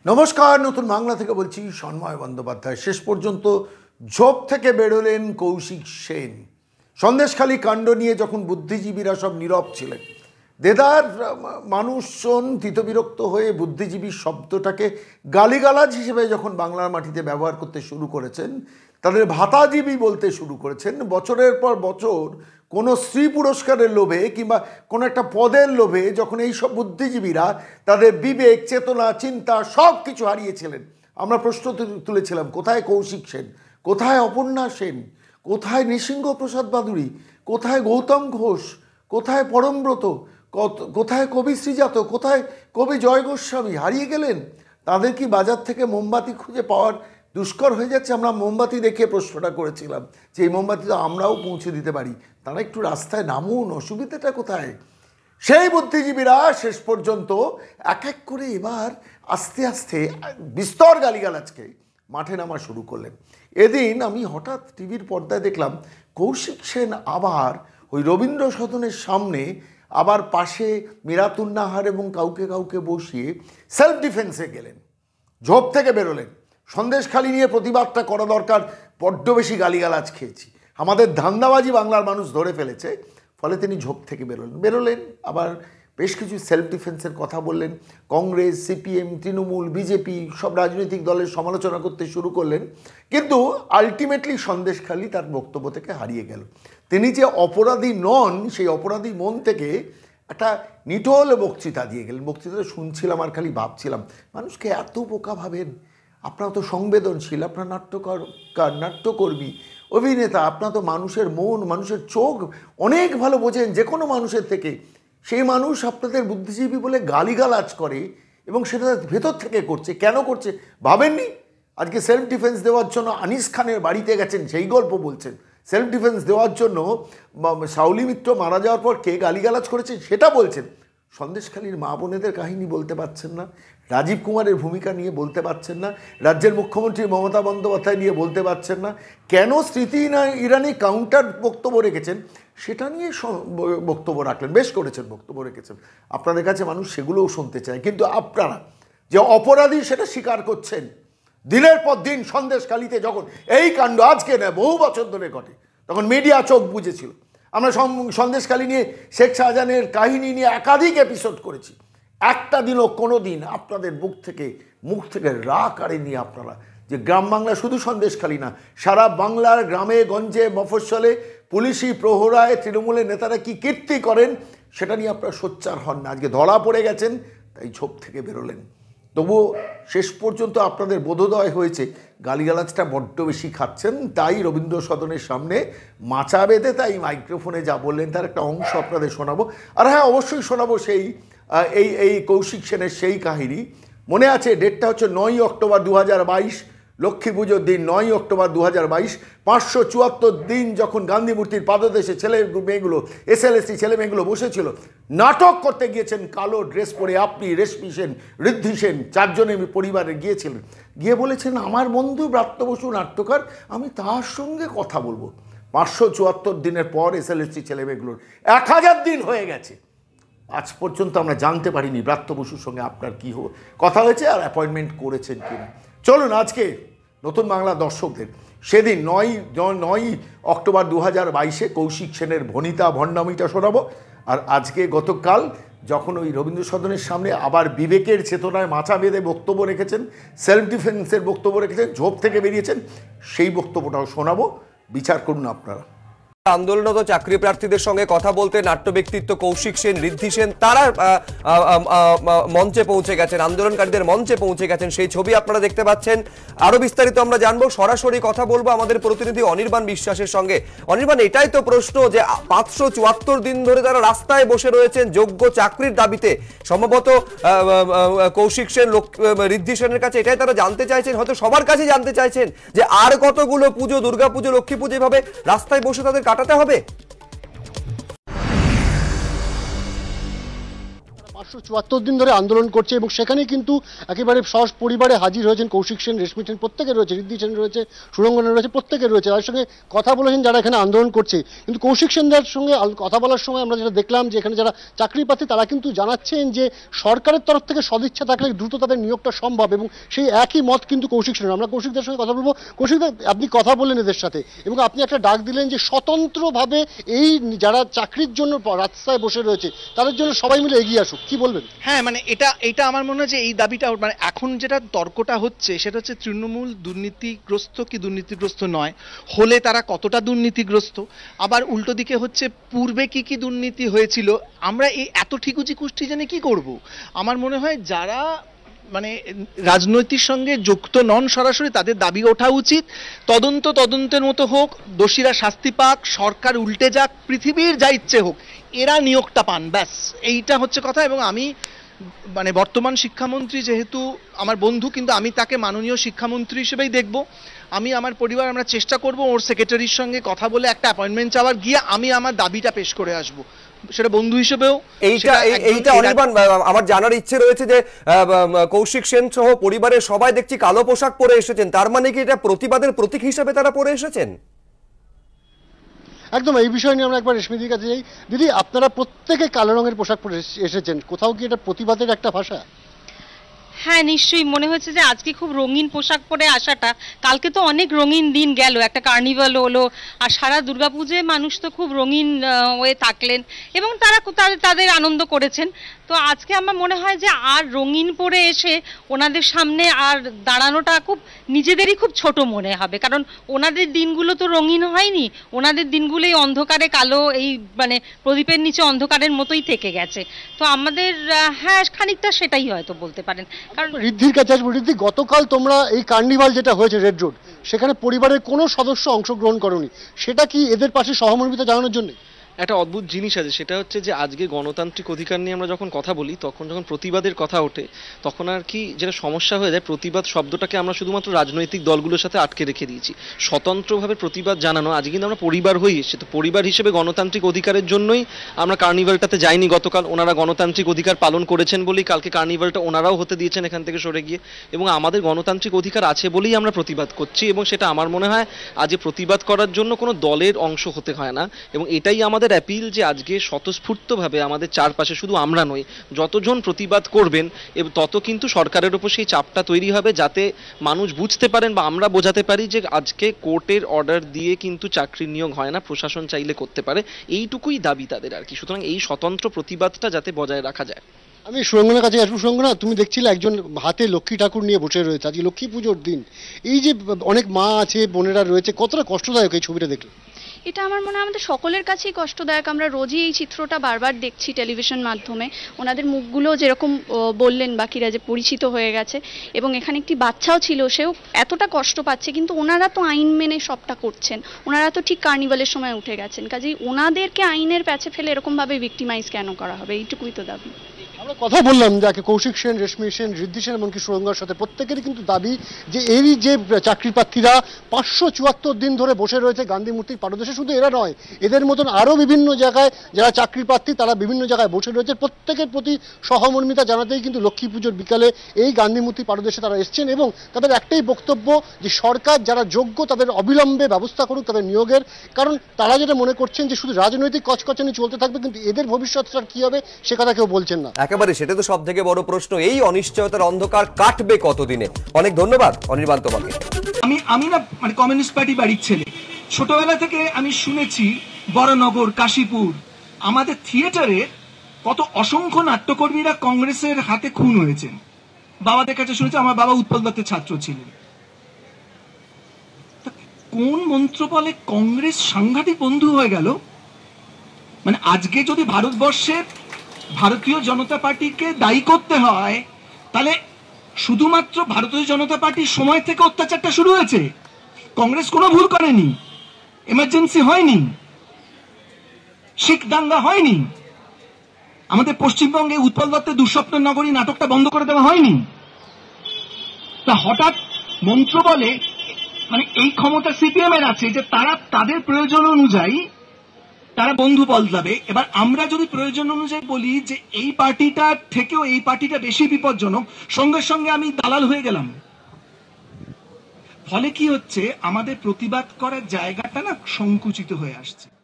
নমস্কার, নতুন বাংলা থেকে বলছি সন্ময় বন্দ্যোপাধ্যায়। শেষ পর্যন্ত ঝোপ থেকে বেরোলেন কৌশিক সেন। সন্দেশখালী কাণ্ড নিয়ে যখন বুদ্ধিজীবীরা সব নীরব ছিলেন, দেদার মানুষজন তিতবিরক্ত হয়ে বুদ্ধিজীবী শব্দটাকে গালিগালাজ হিসেবে যখন বাংলার মাটিতে ব্যবহার করতে শুরু করেছেন, তাদের ভাতাজীবী বলতে শুরু করেছেন। বছরের পর বছর কোনো স্ত্রী পুরস্কারের লোভে কিংবা কোনো একটা পদের লোভে যখন এইসব বুদ্ধিজীবীরা তাদের বিবেক, চেতনা, চিন্তা সব কিছু হারিয়েছিলেন, আমরা প্রশ্ন তুলেছিলাম, কোথায় কৌশিক সেন, কোথায় অপর্ণা সেন, কোথায় নৃসিংহ প্রসাদ বাদুড়ি, কোথায় গৌতম ঘোষ, কোথায় পরমব্রত, কোথায় কবি শ্রীজাত, কোথায় কবি জয় গোস্বামী? হারিয়ে গেলেন। তাদের কি বাজার থেকে মোমবাতি খুঁজে পাওয়ার দুষ্কর হয়ে যাচ্ছে? আমরা মোমবাতি দেখে প্রশ্নটা করেছিলাম যে এই মোমবাতি তো আমরাও পৌঁছে দিতে পারি, তারা একটু রাস্তায় নামুন, অসুবিধাটা কোথায়? সেই বুদ্ধিজীবীরা শেষ পর্যন্ত এক এক করে এবার আস্তে আস্তে বিস্তর গালিগালাজকে মাঠে নামা শুরু করলেন। এদিন আমি হঠাৎ টিভির পর্দায় দেখলাম কৌশিক সেন আবার ওই রবীন্দ্র সদনের সামনে আবার পাশে মিরাতুন্নাহার এবং কাউকে কাউকে বসিয়ে সেলফ ডিফেন্সে গেলেন, ঝোপ থেকে বেরোলেন। সন্দেশখালী নিয়ে প্রতিবাদটা করা দরকার, বড্ড বেশি গালিগালাজ খেয়েছি, আমাদের ধান্দাবাজি বাংলার মানুষ ধরে ফেলেছে, ফলে তিনি ঝোপ থেকে বেরোলেন। আবার বেশ কিছু সেলফ ডিফেন্সের কথা বললেন। কংগ্রেস, সিপিএম, তৃণমূল, বিজেপি সব রাজনৈতিক দলের সমালোচনা করতে শুরু করলেন, কিন্তু আলটিমেটলি সন্দেশখালী তার বক্তব্য থেকে হারিয়ে গেল। তিনি যে অপরাধী নন, সেই অপরাধী মন থেকে একটা নিটোল বক্তৃতা দিয়ে গেলেন। বক্তৃতা শুনছিলাম আর খালি ভাবছিলাম, মানুষকে এত বোকা ভাবেন? আপনারা তো সংবেদনশীল, আপনার নাট্যকার, নাট্যকর্মী, অভিনেতা, আপনারা তো মানুষের মন, মানুষের চোখ অনেক ভালো বোঝেন যে কোনো মানুষের থেকে। সেই মানুষ আপনাদের বুদ্ধিজীবী বলে গালিগালাজ করে এবং সেটা ভেতর থেকে করছে। কেন করছে ভাবেননি? আজকে সেলফ ডিফেন্স দেওয়ার জন্য আনিস খানের বাড়িতে গেছেন, সেই গল্প বলছেন। সেলফ ডিফেন্স দেওয়ার জন্য শাওলি মিত্র মারা যাওয়ার পর কে গালিগালাজ করেছে সেটা বলছেন। সন্দেশখালীর মা বোনেদের কাহিনী বলতে পারছেন না, রাজীব কুমারের ভূমিকা নিয়ে বলতে পারছেন না, রাজ্যের মুখ্যমন্ত্রী মমতা বন্দ্যোপাধ্যায় নিয়ে বলতে পারছেন না, কেন স্মৃতি ইরানি কাউন্টার বক্তব্য রেখেছেন সেটা নিয়ে বক্তব্য রাখলেন। বেশ করেছেন, বক্তব্য রেখেছেন। আপনাদের কাছে মানুষ সেগুলোও শুনতে চায়, কিন্তু আপনারা যে অপরাধী সেটা স্বীকার করছেন। দিনের পর দিন সন্দেশখালীতে যখন এই কাণ্ড আজকে না বহু বছর ধরে ঘটে, তখন মিডিয়া চোখ বুজেছিল। আমরা সন্দেশখালী নিয়ে শেখ শাহজাহানের কাহিনী নিয়ে একাধিক এপিসোড করেছি। একটা দিনও কোনো দিন আপনাদের মুখ থেকে রা কাড়েনি আপনারা যে গ্রাম বাংলা শুধু সন্দেশখালী না, সারা বাংলার গ্রামে গঞ্জে মফস্বলে পুলিশি প্রহরায় তৃণমূলের নেতারা কি কীর্তি করেন সেটা নিয়ে আপনারা সোচ্চার হন না। আজকে ধরা পড়ে গেছেন, তাই ঝোপ থেকে বেরোলেন। তবুও শেষ পর্যন্ত আপনাদের বোধোদয় হয়েছে গালিগালাজটা বড্ড বেশি খাচ্ছেন, তাই রবীন্দ্র সদনের সামনে মাচা বেঁধে তাই মাইক্রোফোনে যা বললেন তার একটা অংশ আপনাদের শোনাবো। আর হ্যাঁ, অবশ্যই শোনাবো সেই এই কৌশিক সেনের সেই কাহিনী। মনে আছে, ডেটটা হচ্ছে 9ই অক্টোবর 2022, লক্ষ্মী পুজোর দিন 9ই অক্টোবর 2022। 574 দিন যখন গান্ধী মূর্তির পাদদেশে মেয়েগুলো, এসএলএসটি ছেলে মেয়েগুলো বসেছিল, নাটক করতে গিয়েছেন কালো ড্রেস পরে আপনি, রেশমি সেন, ঋদ্ধি সেন, 4 জনে পরিবারে গিয়েছিলেন। গিয়ে বলেছেন আমার বন্ধু ব্রাত্য বসু নাট্যকার, আমি তার সঙ্গে কথা বলবো। 574 দিনের পর এসএলএসটি ছেলে মেয়েগুলোর 1000 দিন হয়ে গেছে, আজ পর্যন্ত আমরা জানতে পারিনি ব্রাত্য বসুর সঙ্গে আপনার কী কথা হয়েছে আর অ্যাপয়েন্টমেন্ট করেছেন কিনা। চলুন আজকে নতুন বাংলা দর্শকদের সেদিন 9ই অক্টোবর 2022 কৌশিক সেনের ভনিতা ভণ্ডামিটা শোনাবো। আর আজকে গতকাল যখন ওই রবীন্দ্র সদনের সামনে আবার বিবেকের চেতনায় মাথা বেঁধে বক্তব্য রেখেছেন, সেলফ ডিফেন্সের বক্তব্য রেখেছেন, ঝোপ থেকে বেরিয়েছেন, সেই বক্তব্যটাও শোনাবো। বিচার করুন আপনারা। আন্দোলনরত চাকরি প্রার্থীদের সঙ্গে কথা বলতে নাট্য ব্যক্তিত্ব কৌশিক সেন, ঋদ্ধি সেন তারা মঞ্চে পৌঁছে গেছেন, আন্দোলনকারীদের মঞ্চে পৌঁছে গেছেন, সেই ছবি আপনারা দেখতে পাচ্ছেন। আরো বিস্তারিত আমরা জানবো, সরাসরি কথা বলবো আমাদের প্রতিনিধি অনির্বাণ বিশ্বাসের সঙ্গে। অনির্বাণ, এটাই তো প্রশ্ন যে 574 দিন ধরে তারা রাস্তায় বসে রয়েছেন যোগ্য চাকরির দাবিতে। সম্ভবত কৌশিক সেন, ঋদ্ধি সেনের কাছে এটাই তারা জানতে চাইছেন, হয়তো সবার কাছে জানতে চাইছেন যে আর কতগুলো পুজো, দুর্গাপুজো, লক্ষ্মী পুজো এভাবে রাস্তায় বসে তাদের কাটাতে হবে। 574 দিন ধরে আন্দোলন করছে এবং সেখানে কিন্তু একেবারে পরিবারে হাজির হয়েছেন কৌশিক সেন, রেশমি সেন, প্রত্যেকে রয়েছে, ঋদ্ধি সেন রয়েছে, সুরঙ্গনা রয়েছে, প্রত্যেকে রয়েছে, তার সঙ্গে কথা বলেছেন যারা এখানে আন্দোলন করছে। কিন্তু কৌশিক সেনদের সঙ্গে কথা বলার সময় আমরা যেটা দেখলাম যে এখানে যারা চাকরি প্রার্থী তারা কিন্তু জানাচ্ছেন যে সরকারের তরফ থেকে সদিচ্ছা থাকলে দ্রুত তাদের নিয়োগটা সম্ভব, এবং সেই একই মত কিন্তু কৌশিক সেনের। আমরা কৌশিকদের সঙ্গে কথা বলবো। কৌশিকদা, আপনি কথা বললেন এদের সাথে এবং আপনি একটা ডাক দিলেন যে স্বতন্ত্রভাবে এই যারা চাকরির জন্য রাস্তায় বসে রয়েছে তাদের জন্য সবাই মিলে এগিয়ে আসুক, কি বলবেন? হ্যাঁ, মানে এটা আমার মনে হয় যে এই দাবিটা, মানে এখন যেটা তর্কটা হচ্ছে সেটা হচ্ছে তৃণমূল দুর্নীতিগ্রস্ত কি দুর্নীতিগ্রস্ত নয়, হলে তারা কতটা দুর্নীতিগ্রস্ত, আবার উল্টো দিকে হচ্ছে পূর্বে কি কি দুর্নীতি হয়েছিল, আমরা এই এত ঠিকুজি কুষ্টি জেনে কি করব। আমার মনে হয় যারা মানে রাজনৈতিক সঙ্গে যুক্ত নন সরাসরি, তাদের দাবি ওঠা উচিত। তদন্তের মতো হোক, দোষীরা শাস্তি পাক, সরকার উল্টে যাক, পৃথিবীর যা ইচ্ছে হোক, এরা নিয়োগটা পান, ব্যাস এইটা হচ্ছে কথা। এবং আমি মানে বর্তমান শিক্ষামন্ত্রী যেহেতু আমার বন্ধু, কিন্তু আমি তাকে মাননীয় শিক্ষামন্ত্রী হিসেবেই দেখব। আমি আমার পরিবার আমরা চেষ্টা করব ওর সেক্রেটারির সঙ্গে কথা বলে একটা অ্যাপয়েন্টমেন্ট চাওয়ার, গিয়ে আমি আমার দাবিটা পেশ করে আসব, সেটা বন্ধু হিসেবেও। এইটা অনির্বাণ, আমার জানার ইচ্ছে রয়েছে যে কৌশিক সেন সহ পরিবারের সবাই দেখছি কালো পোশাক পরে এসেছেন, তার মানে কি এটা প্রতিবাদের প্রতীক হিসেবে তারা পরে এসেছেন? একদম, এই বিষয় নিয়ে আমরা একবার রেশমিদির কাছে যাই। দিদি, আপনারা প্রত্যেকে কালো রঙের পোশাক পরে এসেছেন, কোথাও কি এটা প্রতিবাদের একটা ভাষা? হ্যাঁ, নিশ্চয়ই মনে হচ্ছে যে আজকে খুব রঙিন পোশাক পরে আসাটা, কালকে তো অনেক রঙিন দিন গেল, একটা কার্নিভাল হলো, আর সারা দুর্গাপুজোয় মানুষ তো খুব রঙিন হয়ে থাকলেন এবং তারা তাদের আনন্দ করেছেন। তো আজকে আমার মনে হয় যে আর রঙিন পরে এসে ওনাদের সামনে আর দাঁড়ানোটা খুব নিজেদেরই খুব ছোট মনে হবে, কারণ ওনাদের দিনগুলো তো রঙিন হয়নি, ওনাদের দিনগুলোই অন্ধকারে কালো, এই মানে প্রদীপের নিচে অন্ধকারের মতোই থেকে গেছে। তো আমাদের হ্যাঁ খানিকটা সেটাই হয়তো বলতে পারেন। কারণ ঋদ্ধির কাছে আসবো। ঋদ্ধি, গতকাল তোমরা এই কার্নিভাল যেটা হয়েছে রেড রোড, সেখানে পরিবারের কোনো সদস্য অংশগ্রহণ করনি, সেটা কি এদের পাশে সহমর্মিতা জানানোর জন্য? একটা অদ্ভুত জিনিস আছে, সেটা হচ্ছে যে আজকে গণতান্ত্রিক অধিকার নিয়ে আমরা যখন কথা বলি, তখন যখন প্রতিবাদের কথা ওঠে, তখন আর কি যেটা সমস্যা হয়ে যায়, প্রতিবাদ শব্দটাকে আমরা শুধুমাত্র রাজনৈতিক দলগুলোর সাথে আটকে রেখে দিয়েছি। স্বতন্ত্রভাবে প্রতিবাদ জানানো, আজকে কিন্তু আমরা পরিবার হয়ে এসেছি, তো পরিবার হিসেবে গণতান্ত্রিক অধিকারের জন্যই আমরা কার্নিভালটাতে যাইনি গতকাল। ওনারা গণতান্ত্রিক অধিকার পালন করেছেন বলেই কালকে কার্নিভালটা ওনারাও হতে দিয়েছেন এখান থেকে সরে গিয়ে, এবং আমাদের গণতান্ত্রিক অধিকার আছে বলেই আমরা প্রতিবাদ করছি। এবং সেটা আমার মনে হয় আজ প্রতিবাদ করার জন্য কোনো দলের অংশ হতে হয় না, এবং এটাই আমাদের অ্যাপিল যে আজকে স্বতঃস্ফূর্তভাবে আমাদের চারপাশে শুধু আমরা নই, যতজন প্রতিবাদ করবেন এবং তত কিন্তু সরকারের উপর সেই চাপটা তৈরি হবে, যাতে মানুষ বুঝতে পারেন বা আমরা বোঝাতে পারি যে আজকে কোর্টের অর্ডার দিয়ে কিন্তু চাকরি নিয়োগ হয় না, প্রশাসন চাইলে করতে পারে, এইটুকুই দাবি তাদের আর কি। সুতরাং এই স্বতন্ত্র প্রতিবাদটা যাতে বজায় রাখা যায়। আমি সুরঙ্গনার কাছে আসবো। সুরঙ্গনা, তুমি দেখছিলে একজন হাতে লক্ষ্মী ঠাকুর নিয়ে বসে রয়েছে, আজকে লক্ষ্মী পুজোর দিন, এই যে অনেক মা আছে, বোনেরা রয়েছে, কতটা কষ্টদায়ক এই ছবিটা দেখলে? এটা আমার মনে হয় আমাদের সকলের কাছেই কষ্টদায়ক। আমরা রোজই এই চিত্রটা বারবার দেখছি টেলিভিশন মাধ্যমে, ওনাদের মুখগুলো যেরকম বললেন বাকিরা যে পরিচিত হয়ে গেছে, এবং এখানে একটি বাচ্চাও ছিল, সেও এতটা কষ্ট পাচ্ছে, কিন্তু ওনারা তো আইন মেনে সবটা করছেন, ওনারা তো ঠিক কার্নিভালের সময় উঠে গেছেন, কাজেই ওনাদেরকে আইনের প্যাচে ফেলে এরকমভাবে ভিক্টিমাইজ কেন করা হবে, এইটুকুই তো দাবি। আমরা কথা বললাম যাকে কৌশিক সেন, রেশমি সেন, ঋদ্ধি সেন এমনকি সুরঙ্গার সাথে, প্রত্যেকেরই কিন্তু দাবি যে এই যে চাকরি প্রার্থীরা 574 দিন ধরে বসে রয়েছে গান্ধী মূর্তির পাদদেশে, শুধু এরা নয়, এদের মতন আরও বিভিন্ন জায়গায় যারা চাকরি প্রার্থী তারা বিভিন্ন জায়গায় বসে রয়েছে, প্রত্যেকের প্রতি সহমর্মিতা জানাতেই কিন্তু লক্ষ্মী পুজোর বিকালে এই গান্ধী মূর্তি পাদদেশে তারা এসছেন, এবং তাদের একটাই বক্তব্য যে সরকার যারা যোগ্য তাদের অবিলম্বে ব্যবস্থা করুক তাদের নিয়োগের, কারণ তারা যেটা মনে করছেন যে শুধু রাজনৈতিক কচকচানি চলতে থাকবে, কিন্তু এদের ভবিষ্যৎটা কি হবে সে কথা কেউ বলছেন না। একেবারে সেটা তো সব থেকে বড় প্রশ্ন, এই অনিশ্চয়তার অন্ধকার কাটবে কতদিনে? অনেক ধন্যবাদ অনির্বাণ তোমাকে। আমি না মানে কমিউনিস্ট পার্টি বাড়ির ছেলে, ছোটবেলা থেকে আমি শুনেছি বড়নগর, কাশীপুর, আমাদের থিয়েটারে কত অসংখ্য নাট্যকর্মীরা কংগ্রেসের হাতে খুন হয়েছেন। বাবাদের কাছে শুনেছি, আমার বাবা উৎপল দত্তের ছাত্র ছিলেন। কোন মন্ত্র বলে কংগ্রেস সাংঘাতিক বন্ধু হয়ে গেল? মানে আজকে যদি ভারতবর্ষের ভারতীয় জনতা পার্টিকে দায়ী করতে হয়, তাহলে শুধুমাত্র ভারতীয় জনতা পার্টির সময় থেকে অত্যাচারটা শুরু হয়েছে। কংগ্রেস কোনো ভুল করেনি, এমার্জেন্সি হয়নি, শিখ দাঙ্গা হয়নি, আমাদের পশ্চিমবঙ্গে উৎপল দত্তের দুঃস্বপ্ন নগরী নাটকটা বন্ধ করে দেওয়া হয়নি। তা হঠাৎ মন্ত্র বলে, মানে এই ক্ষমতা সিপিএম এর আছে যে তারা তাদের প্রয়োজন অনুযায়ী তারা বন্ধু বদলাবে। এবার আমরা যদি প্রয়োজন অনুযায়ী বলি যে এই পার্টিটার থেকেও এই পার্টিটা বেশি বিপজ্জনক, সঙ্গে সঙ্গে আমি দালাল হয়ে গেলাম। ফলে কি হচ্ছে, আমাদের প্রতিবাদ করার জায়গাটা না সংকুচিত হয়ে আসছে।